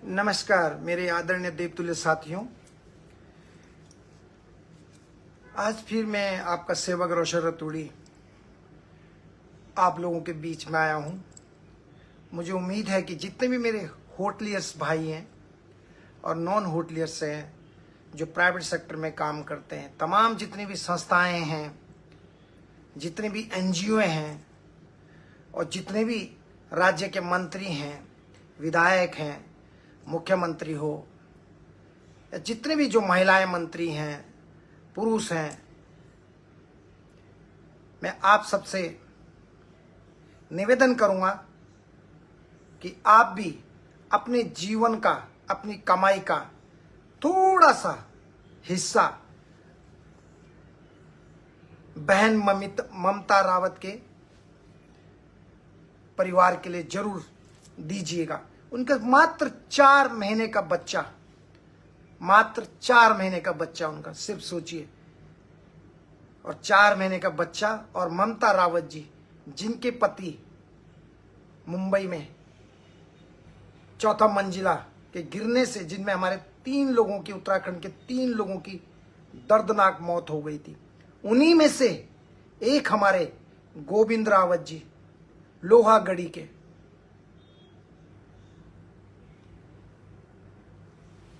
नमस्कार मेरे आदरणीय देवतुल्य साथियों। आज फिर मैं आपका सेवक रोशन रतूड़ी आप लोगों के बीच में आया हूं। मुझे उम्मीद है कि जितने भी मेरे होटलियर्स भाई हैं और नॉन होटलियर्स हैं जो प्राइवेट सेक्टर में काम करते हैं, तमाम जितनी भी संस्थाएं हैं, जितने भी एनजीओ हैं और जितने भी राज्य के मंत्री हैं, विधायक हैं, मुख्यमंत्री हो या जितने भी जो महिलाएं मंत्री हैं, पुरुष हैं, मैं आप सबसे निवेदन करूंगा कि आप भी अपने जीवन का, अपनी कमाई का थोड़ा सा हिस्सा बहन ममता रावत के परिवार के लिए जरूर दीजिएगा। उनका मात्र 4 महीने का बच्चा, मात्र 4 महीने का बच्चा उनका, सिर्फ सोचिए। और 4 महीने का बच्चा और ममता रावत जी जिनके पति मुंबई में चौथा मंजिला के गिरने से, जिनमें हमारे 3 लोगों की, उत्तराखंड के 3 लोगों की दर्दनाक मौत हो गई थी, उन्हीं में से एक हमारे गोविंद रावत जी लोहागढ़ी के,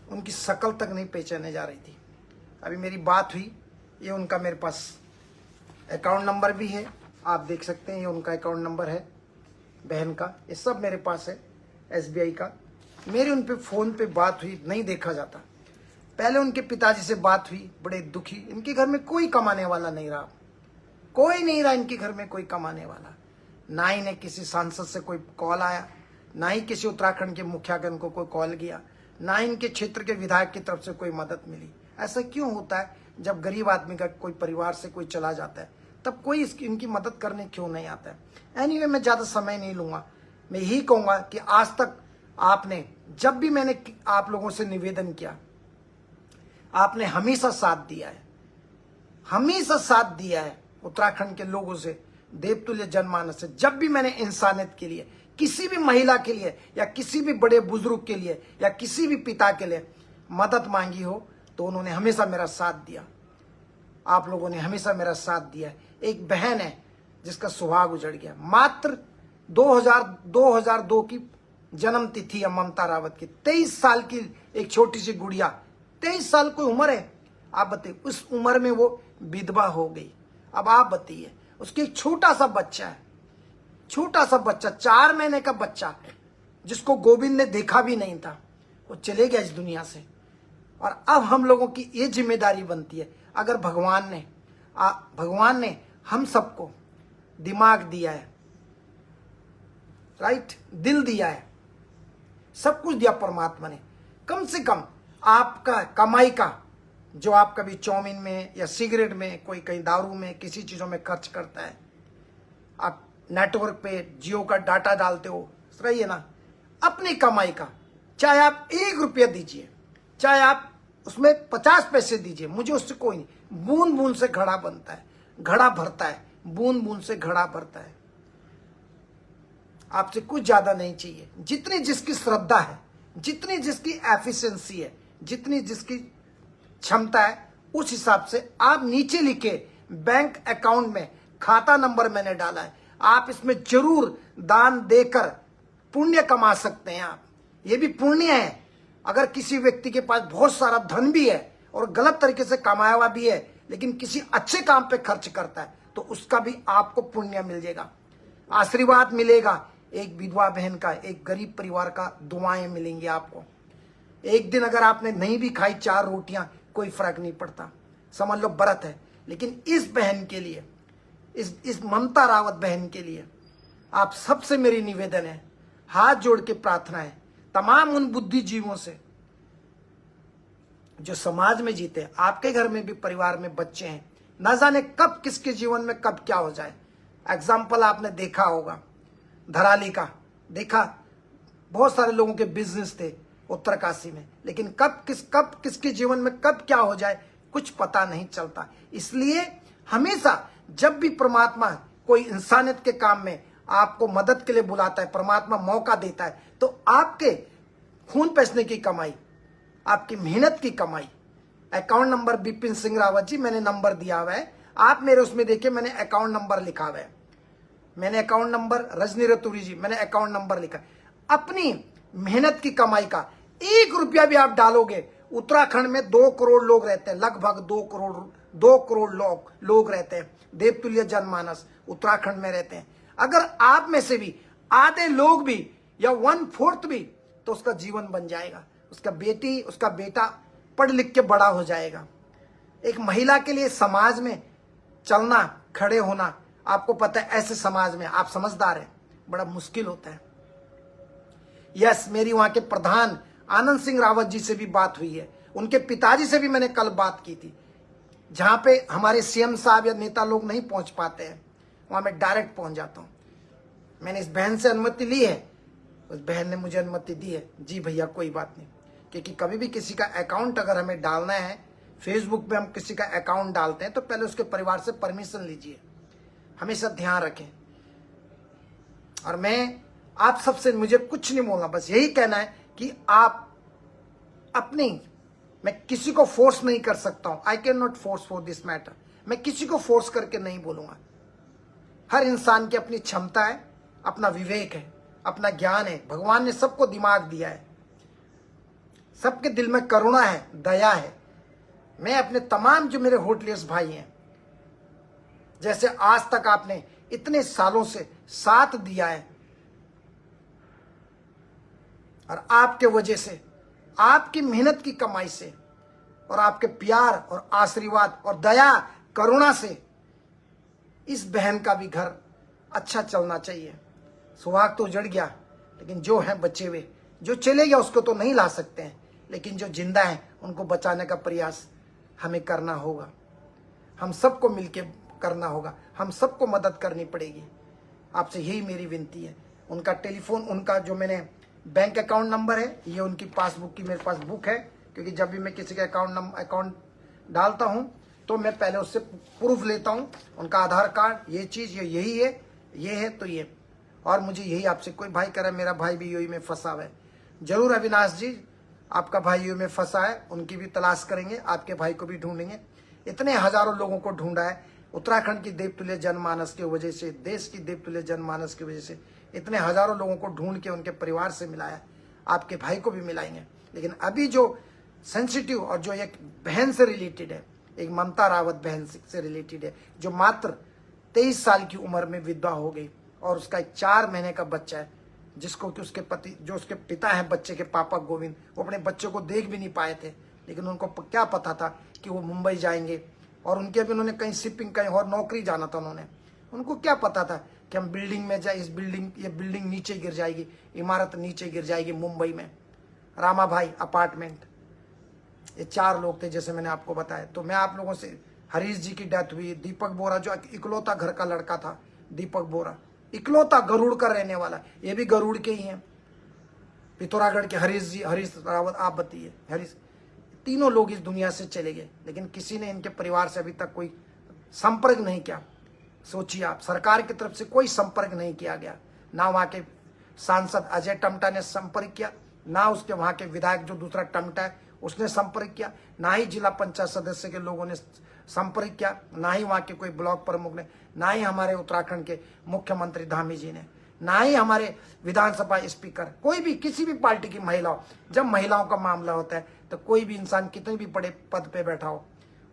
उनकी शक्ल तक नहीं पहचाने जा रही थी। अभी मेरी बात हुई, ये उनका मेरे पास अकाउंट नंबर भी है, आप देख सकते हैं, ये उनका अकाउंट नंबर है बहन का, ये सब मेरे पास है, SBI का। मेरी उन पे फ़ोन पे बात हुई, नहीं देखा जाता। पहले उनके पिताजी से बात हुई, बड़े दुखी, इनके घर में कोई कमाने वाला नहीं रहा, कोई नहीं रहा इनके घर में कोई कमाने वाला। ना ही ने किसी सांसद से कोई कॉल आया, ना ही किसी उत्तराखंड के मुखिया का उनको कोई कॉल किया, ना इनके क्षेत्र के विधायक की तरफ से कोई मदद मिली। ऐसा क्यों होता है? जब गरीब आदमी का कोई परिवार से कोई चला जाता है तब कोई इनकी मदद करने क्यों नहीं आता है। एनीवे, मैं ज़्यादा समय नहीं लूँगा। मैं यही कहूँगा कि आज तक आपने, जब भी मैंने आप लोगों से निवेदन किया, आपने हमेशा साथ दिया है, हमेशा साथ दिया है उत्तराखंड के लोगों से, देवतुल्य जनमानस से। जब भी मैंने इंसानियत के लिए, किसी भी महिला के लिए या किसी भी बड़े बुजुर्ग के लिए या किसी भी पिता के लिए मदद मांगी हो, तो उन्होंने हमेशा मेरा साथ दिया। आप लोगों ने हमेशा मेरा साथ दिया। एक बहन है जिसका सुहाग उजड़ गया, मात्र 2002 की जन्म तिथि है ममता रावत की। 23 साल की एक छोटी सी गुड़िया, 23 साल कोई उम्र है? आप बताइए, उस उम्र में वो विधवा हो गई। अब आप बताइए, उसके एक छोटा सा बच्चा है, छोटा सा बच्चा, 4 महीने का बच्चा, जिसको गोविंद ने देखा भी नहीं था, वो चले गया इस दुनिया से। और अब हम लोगों की ये जिम्मेदारी बनती है, अगर भगवान ने हम सबको दिमाग दिया है, राइट, दिल दिया है, सब कुछ दिया परमात्मा ने, कम से कम आपका कमाई का, जो आप कभी चाउमीन में या सिगरेट में, कोई कहीं दारू में, किसी चीजों में खर्च करता है, आप नेटवर्क पे जियो का डाटा डालते हो, सही है ना, अपनी कमाई का, चाहे आप 1 रुपया दीजिए, चाहे आप उसमें 50 पैसे दीजिए, मुझे उससे कोई नहीं। बूंद बूंद से घड़ा बनता है, घड़ा भरता है, बूंद बूंद से घड़ा भरता है। आपसे कुछ ज्यादा नहीं चाहिए। जितनी जिसकी श्रद्धा है, जितनी जिसकी एफिशिएंसी है, जितनी जिसकी क्षमता है, उस हिसाब से आप नीचे लिखे बैंक अकाउंट में खाता नंबर मैंने डाला है, आप इसमें जरूर दान देकर पुण्य कमा सकते हैं। आप, ये भी पुण्य है। अगर किसी व्यक्ति के पास बहुत सारा धन भी है और गलत तरीके से कमाया हुआ भी है, लेकिन किसी अच्छे काम पे खर्च करता है, तो उसका भी आपको पुण्य मिल जाएगा, आशीर्वाद मिलेगा। एक विधवा बहन का, एक गरीब परिवार का दुआएं मिलेंगी आपको। एक दिन अगर आपने नहीं भी खाई 4 रोटियां, कोई फर्क नहीं पड़ता, समझ लो व्रत है। लेकिन इस बहन के लिए, इस ममता रावत बहन के लिए आप सबसे मेरी निवेदन है, हाथ जोड़ के प्रार्थना है, तमाम उन बुद्धिजीवियों से जो समाज में जीते हैं। आपके घर में भी परिवार में बच्चे हैं, ना जाने कब किसके जीवन में कब क्या हो जाए। एग्जाम्पल आपने देखा होगा धराली का, देखा, बहुत सारे लोगों के बिजनेस थे उत्तरकाशी में, लेकिन कब किसके जीवन में कब क्या हो जाए कुछ पता नहीं चलता। इसलिए हमेशा जब भी परमात्मा कोई इंसानियत के काम में आपको मदद के लिए बुलाता है, परमात्मा मौका देता है, तो आपके खून पसीने की कमाई, आपकी मेहनत की कमाई। अकाउंट नंबर बिपिन सिंह रावत जी, मैंने नंबर दिया हुआ है, आप मेरे उसमें देखिए, मैंने अकाउंट नंबर लिखा हुआ है। मैंने अकाउंट नंबर, रजनी रतूरी जी, मैंने अकाउंट नंबर लिखा। अपनी मेहनत की कमाई का 1 रुपया भी आप डालोगे, उत्तराखंड में 2 करोड़ लोग रहते हैं, लगभग 2 करोड़ लोग रहते हैं, देवतुल्य जनमानस उत्तराखंड में रहते हैं। अगर आप में से भी आधे लोग भी या 1/4 भी, तो उसका जीवन बन जाएगा, उसका बेटी, उसका बेटा पढ़ लिख के बड़ा हो जाएगा। एक महिला के लिए समाज में चलना, खड़े होना, आपको पता है ऐसे समाज में, आप समझदार हैं, बड़ा मुश्किल होता है। यस, मेरी वहां के प्रधान आनंद सिंह रावत जी से भी बात हुई है, उनके पिताजी से भी मैंने कल बात की थी। जहां पे हमारे सीएम साहब या नेता लोग नहीं पहुंच पाते हैं, वहां मैं डायरेक्ट पहुंच जाता हूं। मैंने इस बहन से अनुमति ली है, उस बहन ने मुझे अनुमति दी है। जी भैया, कोई बात नहीं, क्योंकि कभी भी किसी का अकाउंट अगर हमें डालना है, फेसबुक पे हम किसी का अकाउंट डालते हैं, तो पहले उसके परिवार से परमिशन लीजिए, हमेशा ध्यान रखें। और मैं आप सबसे, मुझे कुछ नहीं बोलना, बस यही कहना है कि आप अपनी, मैं किसी को फोर्स नहीं कर सकता हूं, I can not force for this matter, मैं किसी को फोर्स करके नहीं बोलूंगा। हर इंसान की अपनी क्षमता है, अपना विवेक है, अपना ज्ञान है, भगवान ने सबको दिमाग दिया है, सबके दिल में करुणा है, दया है। मैं अपने तमाम जो मेरे होटलियर्स भाई हैं, जैसे आज तक आपने इतने सालों से साथ दिया है, और आपके वजह से, आपकी मेहनत की कमाई से, और आपके प्यार और आशीर्वाद और दया करुणा से इस बहन का भी घर अच्छा चलना चाहिए। सुहाग तो उजड़ गया, लेकिन जो है बचे हुए, जो चले गया उसको तो नहीं ला सकते हैं, लेकिन जो जिंदा है उनको बचाने का प्रयास हमें करना होगा, हम सबको मिलके करना होगा, हम सबको मदद करनी पड़ेगी। आपसे यही मेरी विनती है। उनका टेलीफोन, उनका जो मैंने बैंक अकाउंट नंबर है, ये उनकी पासबुक की मेरे पास बुक है, क्योंकि जब भी मैं किसी का अकाउंट डालता हूँ तो मैं पहले उससे प्रूफ लेता हूँ, उनका आधार कार्ड, ये चीज़, ये यही है, ये है तो ये। और मुझे यही आपसे, कोई भाई कह रहा है मेरा भाई भी यूएई में फंसा हुआ है, जरूर अविनाश जी, आपका भाई यूएई में फंसा है, उनकी भी तलाश करेंगे, आपके भाई को भी ढूंढेंगे। इतने हजारों लोगों को ढूंढा है, उत्तराखंड की देवतुल्य जनमानस की वजह से, देश की देवतुल्य जनमानस की वजह से इतने हजारों लोगों को ढूंढ के उनके परिवार से मिलाया, आपके भाई को भी मिलाएंगे। लेकिन अभी जो सेंसिटिव और जो एक बहन से रिलेटेड है, एक ममता रावत बहन से रिलेटेड है, जो मात्र 23 साल की उम्र में विधवा हो गई, और उसका एक 4 महीने का बच्चा है, जिसको कि उसके पति, जो उसके पिता हैं बच्चे के, पापा गोविंद, वो अपने बच्चे को देख भी नहीं पाए थे। लेकिन उनको क्या पता था कि वो मुंबई जाएंगे, और उनके अभी उन्होंने कहीं शिपिंग, कहीं और नौकरी जाना था उन्होंने, उनको क्या पता था कि हम बिल्डिंग में जाए, इस बिल्डिंग, ये बिल्डिंग नीचे गिर जाएगी, इमारत नीचे गिर जाएगी मुंबई में, रामा भाई अपार्टमेंट। ये 4 लोग थे जैसे मैंने आपको बताया। तो मैं आप लोगों से, हरीश जी की डेथ हुई, दीपक बोरा जो इकलौता घर का लड़का था, दीपक बोरा इकलौता गरुड़ का रहने वाला, ये भी गरुड़ के ही हैं, पिथौरागढ़ के। हरीश जी, हरीश रावत, आप बताइए, हरीश, तीनों लोग इस दुनिया से चले गए, लेकिन किसी ने इनके परिवार से अभी तक कोई संपर्क नहीं किया। सोचिए आप, सरकार की तरफ से कोई संपर्क नहीं किया गया, ना वहाँ के सांसद अजय टमटा ने संपर्क किया, ना उसके वहाँ के विधायक जो दूसरा टमटा है उसने संपर्क किया, ना ही जिला पंचायत सदस्य के लोगों ने संपर्क किया, ना ही वहाँ के कोई ब्लॉक प्रमुख ने, ना ही हमारे उत्तराखंड के मुख्यमंत्री धामी जी ने, ना ही हमारे विधानसभा स्पीकर, कोई भी किसी भी पार्टी की महिला हो। जब महिलाओं का मामला होता है तो कोई भी इंसान कितने भी बड़े पद पे बैठा हो,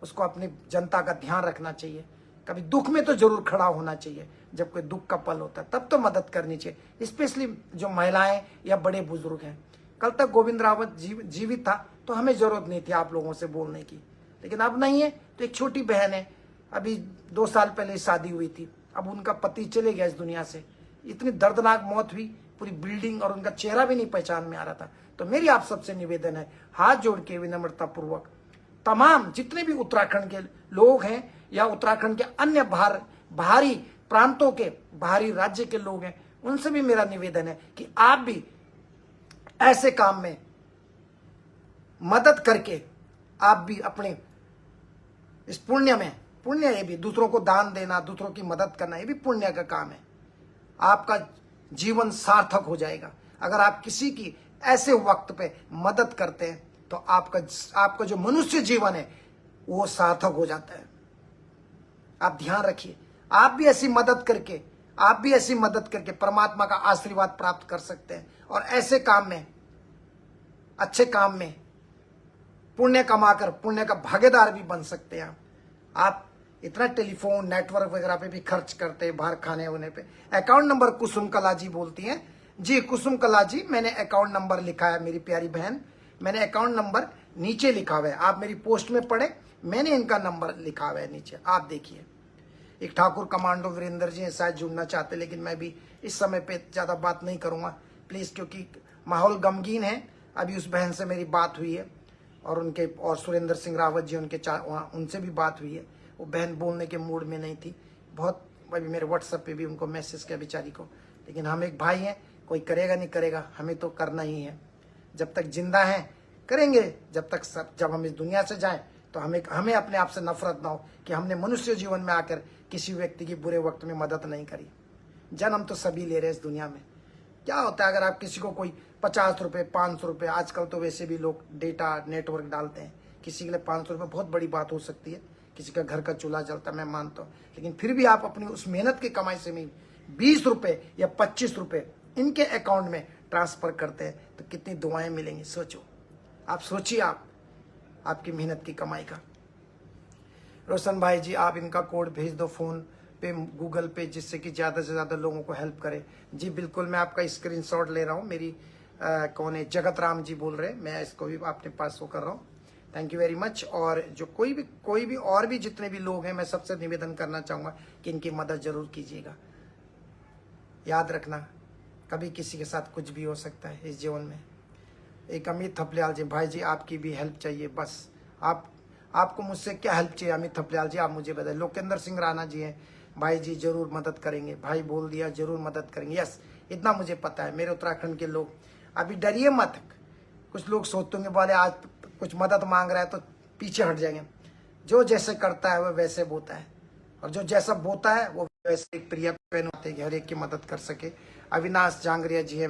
उसको अपनी जनता का ध्यान रखना चाहिए। कभी दुख में तो जरूर खड़ा होना चाहिए, जब कोई दुख का पल होता है तब तो मदद करनी चाहिए, स्पेशली जो महिलाएं या बड़े बुजुर्ग हैं। कल तक गोविंद रावत जीवित था तो हमें जरूरत नहीं थी आप लोगों से बोलने की, लेकिन अब नहीं है। तो एक छोटी बहन है, अभी 2 साल पहले शादी हुई थी, अब उनका पति चले गया इस दुनिया से, इतनी दर्दनाक मौत हुई, पूरी बिल्डिंग, और उनका चेहरा भी नहीं पहचान में आ रहा था। तो मेरी आप सबसे निवेदन है, हाथ जोड़ के विनम्रता पूर्वक, तमाम जितने भी उत्तराखंड के लोग हैं या उत्तराखंड के अन्य बाहरी प्रांतों के, बाहरी राज्य के लोग हैं, उनसे भी मेरा निवेदन है कि आप भी ऐसे काम में मदद करके, आप भी अपने इस पुण्य में, पुण्य ये भी, दूसरों को दान देना, दूसरों की मदद करना, ये भी पुण्य का काम है। आपका जीवन सार्थक हो जाएगा अगर आप किसी की ऐसे वक्त पे मदद करते हैं तो आपका जो मनुष्य जीवन है वो सार्थक हो जाता है। आप ध्यान रखिए, आप भी ऐसी मदद करके परमात्मा का आशीर्वाद प्राप्त कर सकते हैं और ऐसे काम में, अच्छे काम में पुण्य कमाकर पुण्य का भागीदार भी बन सकते हैं। आप इतना टेलीफोन नेटवर्क वगैरह पे भी खर्च करते हैं, बाहर खाने होने पे। अकाउंट नंबर कुसुम कला जी बोलती हैं। जी कुसुम कला जी, मैंने अकाउंट नंबर लिखा है मेरी प्यारी बहन, मैंने अकाउंट नंबर नीचे लिखा हुआ है, आप मेरी पोस्ट में पढ़े, मैंने इनका नंबर लिखा हुआ है नीचे, आप देखिए। एक ठाकुर कमांडो वीरेंद्र जी शायद जुड़ना चाहते, लेकिन मैं भी इस समय पे ज़्यादा बात नहीं करूँगा प्लीज़, क्योंकि माहौल गमगीन है। अभी उस बहन से मेरी बात हुई है और सुरेंद्र सिंह रावत जी उनसे भी बात हुई है। वो बहन बोलने के मूड में नहीं थी बहुत, अभी मेरे व्हाट्सएप पे भी उनको मैसेज किया बेचारी को। लेकिन हम एक भाई हैं, कोई करेगा नहीं करेगा, हमें तो करना ही है। जब तक जिंदा हैं करेंगे, जब हम इस दुनिया से जाएं तो हमें अपने आप से नफरत ना हो कि हमने मनुष्य जीवन में आकर किसी व्यक्ति की बुरे वक्त में मदद नहीं करी। जन्म तो सभी ले रहे हैं इस दुनिया में। क्या होता है अगर आप किसी को कोई 50 रुपये 500 रुपये, आजकल तो वैसे भी लोग डेटा नेटवर्क डालते हैं, किसी के लिए 500 रुपये बहुत बड़ी बात हो सकती है, किसी का घर का चूल्हा जलता है, मैं मानता हूँ। लेकिन फिर भी आप अपनी उस मेहनत की कमाई से में 20 रुपये या 25 रुपये इनके अकाउंट में ट्रांसफर करते हैं तो कितनी दुआएं मिलेंगी। सोचो, आप सोचिए, आपकी मेहनत की कमाई का। रोशन भाई जी, आप इनका कोड भेज दो फोन पे, गूगल पे, जिससे कि ज़्यादा से ज़्यादा लोगों को हेल्प करे। जी बिल्कुल, मैं आपका स्क्रीनशॉट ले रहा हूँ। मेरी कौन है, जगत राम जी बोल रहे हैं, मैं इसको भी अपने पास वो कर रहा हूँ। Thank you very much. और जो कोई भी और भी जितने भी लोग हैं, मैं सबसे निवेदन करना चाहूँगा कि इनकी मदद जरूर कीजिएगा। याद रखना, कभी किसी के साथ कुछ भी हो सकता है इस जीवन में। एक अमित थपलियाल जी, भाई जी आपकी भी हेल्प चाहिए, बस आपको मुझसे क्या हेल्प चाहिए अमित थपलियाल जी, आप मुझे बताइए। लोकेंद्र सिंह राणा जी हैं, भाई जी जरूर मदद करेंगे, भाई बोल दिया जरूर मदद करेंगे। यस, इतना मुझे पता है। मेरे उत्तराखंड के लोग, अभी डरिए मत। कुछ लोग सोचते होंगे बोले आज कुछ मदद मांग रहा है तो पीछे हट जाएंगे। जो जैसे करता है वह वैसे बोता है, और जो जैसा बोता है वो वैसे एक प्रिय पहनाते हैं, हर एक की मदद कर सके। अविनाश जांगरिया जी है,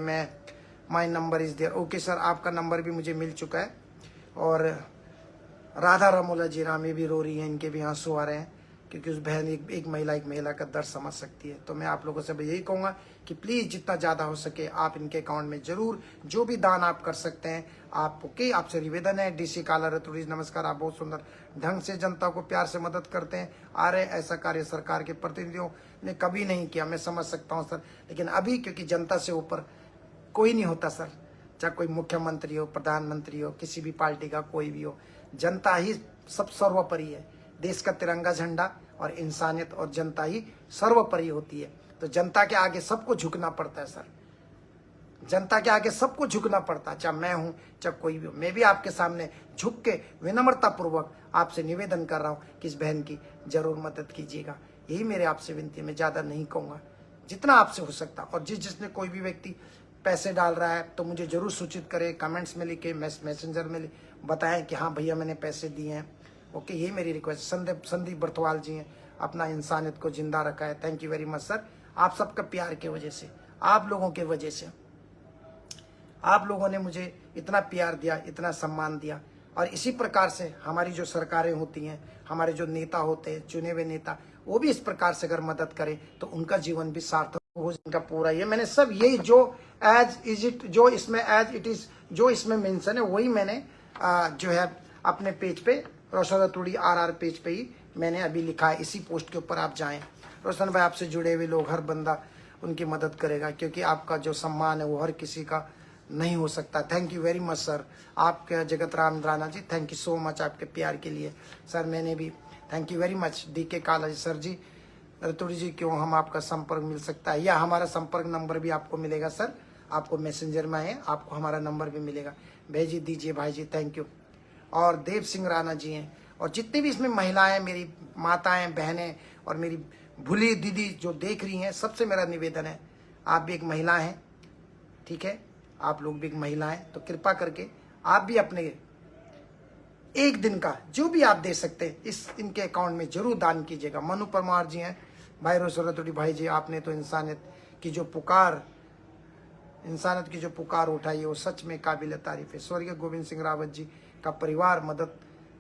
my number is there. Okay sir, आपका नंबर भी मुझे मिल चुका है। और राधा रमोला जी, रामी भी रो रही हैं, इनके भी आंसू आ रहे हैं, क्योंकि उस बहन एक महिला का दर्द समझ सकती है। तो मैं आप लोगों से यही कहूँगा कि प्लीज़ जितना ज़्यादा हो सके आप इनके अकाउंट में जरूर जो भी दान आप कर सकते हैं आप। ओके, आपसे निवेदन है। डीसी काला रतुड़ी, नमस्कार, आप बहुत सुंदर ढंग से जनता को प्यार से मदद करते हैं आ रहे। ऐसा कार्य सरकार के प्रतिनिधियों ने कभी नहीं किया, मैं समझ सकता हूँ सर, लेकिन अभी क्योंकि जनता से ऊपर कोई नहीं होता सर, चाहे कोई मुख्यमंत्री हो, प्रधानमंत्री हो, किसी भी पार्टी का कोई भी हो, जनता ही सब सर्वोपरि है। देश का तिरंगा झंडा और इंसानियत और जनता ही सर्वोपरि होती है। तो जनता के आगे सबको झुकना पड़ता है सर, जनता के आगे सबको झुकना पड़ता है, चाहे मैं हूं चाहे कोई भी हो। मैं भी आपके सामने झुक के विनम्रता पूर्वक आपसे निवेदन कर रहा हूं कि इस बहन की जरूर मदद कीजिएगा। यही मेरे आपसे विनती है, मैं ज्यादा नहीं कहूंगा, जितना आपसे हो सकता। और जिसने कोई भी व्यक्ति पैसे डाल रहा है तो मुझे जरूर सूचित करें, कमेंट्स में लिखे, मैसेंजर में बताएं कि हाँ भैया मैंने पैसे दिए हैं। ओके, यही मेरी रिक्वेस्ट। संदीप बर्थवाल जी हैं, अपना इंसानियत को जिंदा रखा है। Thank you very much sir, आप सबका प्यार की वजह से, आप लोगों के वजह से, आप लोगों ने मुझे इतना प्यार दिया, इतना सम्मान दिया। और इसी प्रकार से हमारी जो सरकारें होती हैं, हमारे जो नेता होते हैं, चुने हुए नेता, वो भी इस प्रकार से अगर मदद करें तो उनका जीवन भी सार्थक हो जिनका पूरा। ये मैंने सब यही जो एज इज इट, जो इसमें एज इट इज, जो इसमें मेंशन है वही मैंने जो है अपने पेज पे, रोशन रतूड़ी RR पेज पे ही मैंने अभी लिखा है। इसी पोस्ट के ऊपर आप जाएं। रोशन भाई, आपसे जुड़े हुए लोग, हर बंदा उनकी मदद करेगा, क्योंकि आपका जो सम्मान है वो हर किसी का नहीं हो सकता। Thank you very much sir, आपके Jagat Ram Rana ji, thank you so much आपके प्यार के लिए सर। मैंने भी thank you very much. DK काला जी, सर जी रतुड़ी जी, क्यों हम आपका संपर्क मिल सकता है, या हमारा संपर्क नंबर भी आपको मिलेगा सर, आपको मैसेंजर में है, आपको हमारा नंबर भी मिलेगा, भेज दीजिए भाई जी, थैंक यू। और देव सिंह राणा जी हैं, और जितनी भी इसमें महिलाएं, मेरी माताएं, बहनें और मेरी भूली दीदी जो देख रही हैं, सबसे मेरा निवेदन है, आप भी एक महिला हैं, ठीक है, आप लोग भी एक महिला हैं, तो कृपा करके आप भी अपने एक दिन का जो भी आप दे सकते हैं इस इनके अकाउंट में जरूर दान कीजिएगा। मनु परमार जी हैं, भाई रोशन रतुड़ी भाई जी, आपने तो इंसानियत की जो पुकार इंसानियत की जो पुकार उठाई है वो सच में काबिल तारीफ है। स्वर्गीय गोविंद सिंह रावत जी का परिवार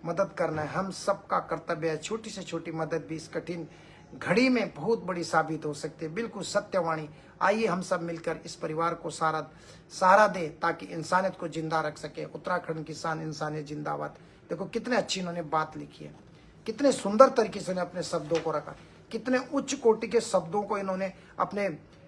मदद करना है हम सबका कर्तव्य है। छोटी से छोटी मदद भी इस कठिन घड़ी में बहुत बड़ी साबित हो सकती है। बिल्कुल सत्यवाणी। आइए हम सब मिलकर इस परिवार को सहारा दे ताकि इंसानियत को जिंदा रख सके। उत्तराखंड किसान इंसानियत जिंदाबाद। देखो कितने अच्छी इन्होंने बात लिखी है, कितने सुंदर तरीके से अपने शब्दों को रखा, कितने उच्च कोटि के शब्दों को इन्होंने अपने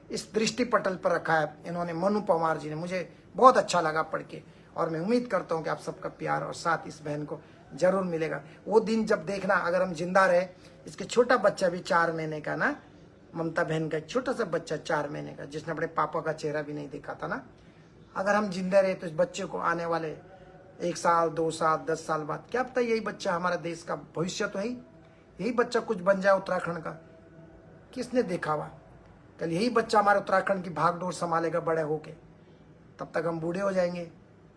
इस दृष्टि पटल पर रखा है। इन्होंने मनु पवार जी ने, मुझे बहुत अच्छा लगा पढ़ के और मैं उम्मीद करता हूँ कि आप सबका प्यार और साथ इस बहन को जरूर मिलेगा। वो दिन जब देखना अगर हम जिंदा रहे। इसके छोटा बच्चा भी 4 महीने का ना, ममता बहन का एक छोटा सा बच्चा 4 महीने का जिसने अपने पापा का चेहरा भी नहीं देखा था ना, अगर हम जिंदा रहे तो इस बच्चे को आने वाले 1 साल 2 साल 10 साल बाद क्या पता यही बच्चा हमारा देश का भविष्य तो है, यही बच्चा कुछ बन जाए उत्तराखंड का। किसने देखा हुआ कल यही बच्चा हमारे उत्तराखंड की भागदौड़ संभालेगा बड़े होके, तब तक हम बूढ़े हो जाएंगे।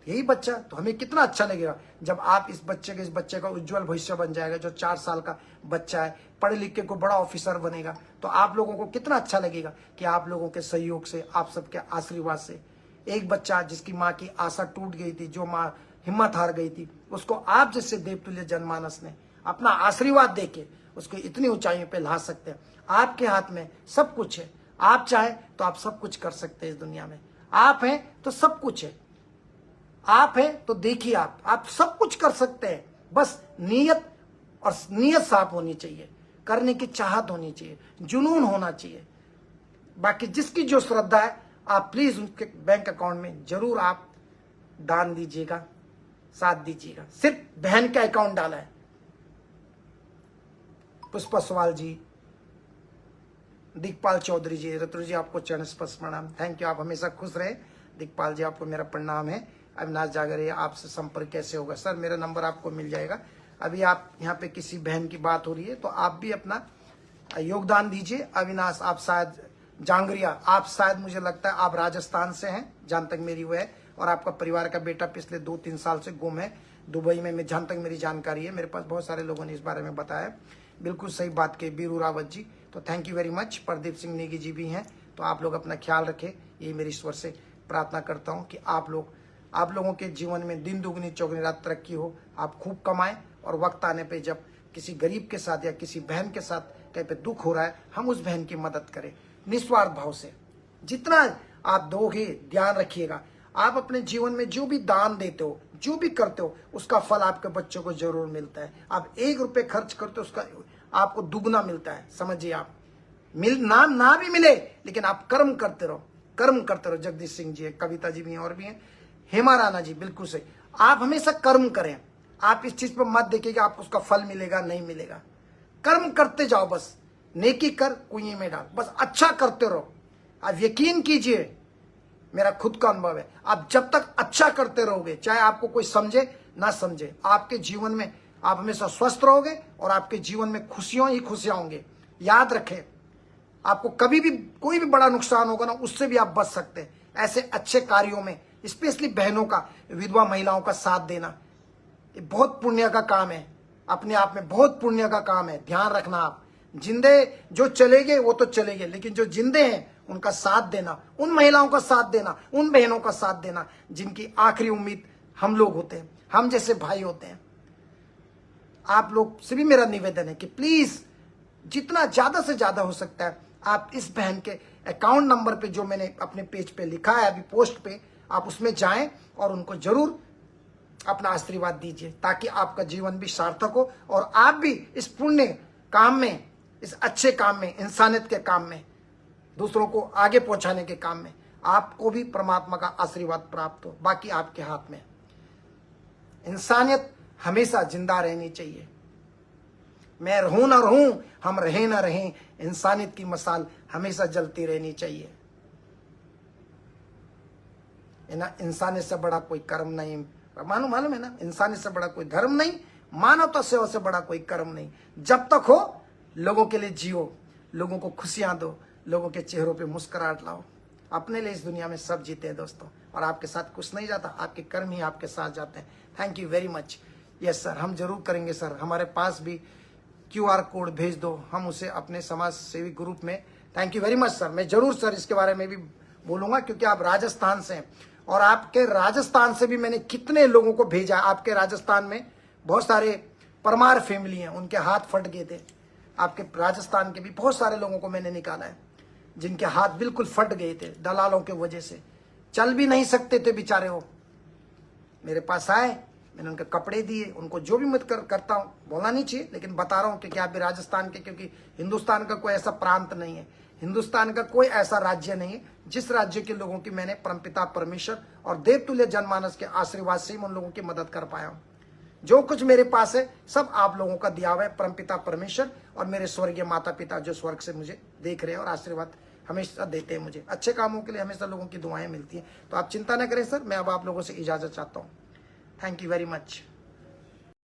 यही बच्चा तो हमें कितना अच्छा लगेगा जब आप इस बच्चे का उज्जवल भविष्य बन जाएगा। जो 4 साल का बच्चा है, पढ़े लिख के कोई बड़ा ऑफिसर बनेगा तो आप लोगों को कितना अच्छा लगेगा कि आप लोगों के सहयोग से, आप सबके आशीर्वाद से एक बच्चा जिसकी माँ की आशा टूट गई थी, जो माँ हिम्मत हार गई थी, उसको आप जैसे देवतुल्य जनमानस ने अपना आशीर्वाद देके उसको इतनी ऊंचाइयों पे ला सकते हैं। आपके हाथ में सब कुछ है। आप चाहे तो आप सब कुछ कर सकते हैं इस दुनिया में। आप हैं तो सब कुछ है। आप हैं तो देखिए आप सब कुछ कर सकते हैं। बस नीयत साफ होनी चाहिए, करने की चाहत होनी चाहिए, जुनून होना चाहिए। बाकी जिसकी जो श्रद्धा है आप प्लीज उनके बैंक अकाउंट में जरूर आप दान दीजिएगा, साथ दीजिएगा। सिर्फ बहन का अकाउंट डाला है। पुष्पा सवाल जी, दिखपाल चौधरी जी, रतु जी आपको चरण स्पर्श प्रणाम। Thank you. आप हमेशा खुश रहे। दिखपाल जी आपको मेरा प्रणाम है। अविनाश जागरिया आपसे संपर्क कैसे होगा? सर मेरा नंबर आपको मिल जाएगा। अभी आप यहाँ पे किसी बहन की बात हो रही है तो आप भी अपना योगदान दीजिए। अविनाश आप शायद जांगरिया, आप शायद मुझे लगता है आप राजस्थान से हैं जहां तक मेरी वो है, और आपका परिवार का बेटा पिछले 2-3 साल से गुम है दुबई में। जहां तक मेरी जानकारी है, मेरे पास बहुत सारे लोगों ने इस बारे में बताया। बिल्कुल सही बात की बीरू रावत जी, तो thank you very much. Pradeep Singh Negi ji भी हैं, तो आप लोग अपना ख्याल रखें। यही मेरी ईश्वर से प्रार्थना करता हूँ कि आप लोगों के जीवन में दिन दुगनी चौगनी रात तरक्की हो, आप खूब कमाएं, और वक्त आने पे जब किसी गरीब के साथ या किसी बहन के साथ कहीं पे दुख हो रहा है, हम उस बहन की मदद करें निस्वार्थ भाव से। जितना आप दोगे ध्यान रखिएगा, आप अपने जीवन में जो भी दान देते हो, जो भी करते हो, उसका फल आपके बच्चों को जरूर मिलता है। आप 1 रुपये खर्च करते हो, उसका आपको दुगना मिलता है। समझिए, आप ना भी मिले लेकिन आप कर्म करते रहो। जगदीश सिंह जी है, कविता जी भी हैं, और भी हैं, हेमा राणा जी, बिल्कुल सही। आप हमेशा कर्म करें। आप इस चीज पर मत देखिए कि आपको उसका फल मिलेगा नहीं मिलेगा। कर्म करते जाओ, बस नेकी कर कुएं में डाल, बस अच्छा करते रहो। आप यकीन कीजिए, मेरा खुद का अनुभव है, आप जब तक अच्छा करते रहोगे, चाहे आपको कोई समझे ना समझे, आपके जीवन में आप हमेशा स्वस्थ रहोगे और आपके जीवन में खुशियां ही खुशियां होंगे। याद रखें, आपको कभी भी कोई भी बड़ा नुकसान होगा ना, उससे भी आप बच सकते हैं। ऐसे अच्छे कार्यों में स्पेशली बहनों का, विधवा महिलाओं का साथ देना, ये बहुत पुण्य का काम है। अपने आप में बहुत पुण्य का काम है। ध्यान रखना, आप जिंदे जो चले गए वो तो चले गए, लेकिन जो जिंदे हैं उनका साथ देना, उन महिलाओं का साथ देना, उन बहनों का साथ देना जिनकी आखिरी उम्मीद हम लोग होते हैं, हम जैसे भाई होते हैं। आप लोग से भी मेरा निवेदन है कि प्लीज जितना ज्यादा से ज्यादा हो सकता है आप इस बहन के अकाउंट नंबर पे, जो मैंने अपने पेज पे लिखा है अभी पोस्ट पे, आप उसमें जाएं और उनको जरूर अपना आशीर्वाद दीजिए, ताकि आपका जीवन भी सार्थक हो और आप भी इस पुण्य काम में, इस अच्छे काम में, इंसानियत के काम में, दूसरों को आगे पहुंचाने के काम में आपको भी परमात्मा का आशीर्वाद प्राप्त हो। बाकी आपके हाथ में। इंसानियत हमेशा जिंदा रहनी चाहिए। मैं रहूं ना रहूं, हम रहे ना रहें, इंसानियत की मसाल हमेशा जलती रहनी चाहिए। ना इंसानियत से बड़ा कोई कर्म नहीं, मालूम है ना, इंसानियत से बड़ा कोई धर्म नहीं, मानवता सेवा से बड़ा कोई कर्म नहीं। जब तक हो लोगों के लिए जियो, लोगों को खुशियां दो, लोगों के चेहरों पे मुस्कुराहट लाओ। अपने लिए इस दुनिया में सब जीते हैं दोस्तों, और आपके साथ कुछ नहीं जाता, आपके कर्म ही आपके साथ जाते हैं। Thank you very much. Yes sir, हम जरूर करेंगे सर। हमारे पास भी QR कोड भेज दो, हम उसे अपने समाज सेवी ग्रुप में। Thank you very much sir. मैं जरूर सर इसके बारे में भी बोलूंगा, क्योंकि आप राजस्थान से हैं और आपके राजस्थान से भी मैंने कितने लोगों को भेजा। आपके राजस्थान में बहुत सारे परमार फैमिली हैं, उनके हाथ फट गए थे। आपके राजस्थान के भी बहुत सारे लोगों को मैंने निकाला है जिनके हाथ बिल्कुल फट गए थे दलालों के वजह से, चल भी नहीं सकते थे बेचारे। वो मेरे पास आए, मैंने उनके कपड़े दिए, उनको जो भी मत करता हूँ, बोलना नहीं चाहिए लेकिन बता रहा हूँ कि आप भी राजस्थान के, क्योंकि हिंदुस्तान का कोई ऐसा प्रांत नहीं है, हिंदुस्तान का कोई ऐसा राज्य नहीं है जिस राज्य के लोगों की मैंने परमपिता परमेश्वर और देवतुल्य जनमानस के आशीर्वाद से ही उन लोगों की मदद कर पाया हूँ। जो कुछ मेरे पास है सब आप लोगों का दिया हुआ है परमपिता परमेश्वर और मेरे स्वर्गीय माता पिता जो स्वर्ग से मुझे देख रहे हैं और आशीर्वाद हमेशा देते हैं मुझे। अच्छे कामों के लिए हमेशा लोगों की दुआएं मिलती हैं। तो आप चिंता न करें सर, मैं अब आप लोगों से इजाजत चाहता हूँ। Thank you very much.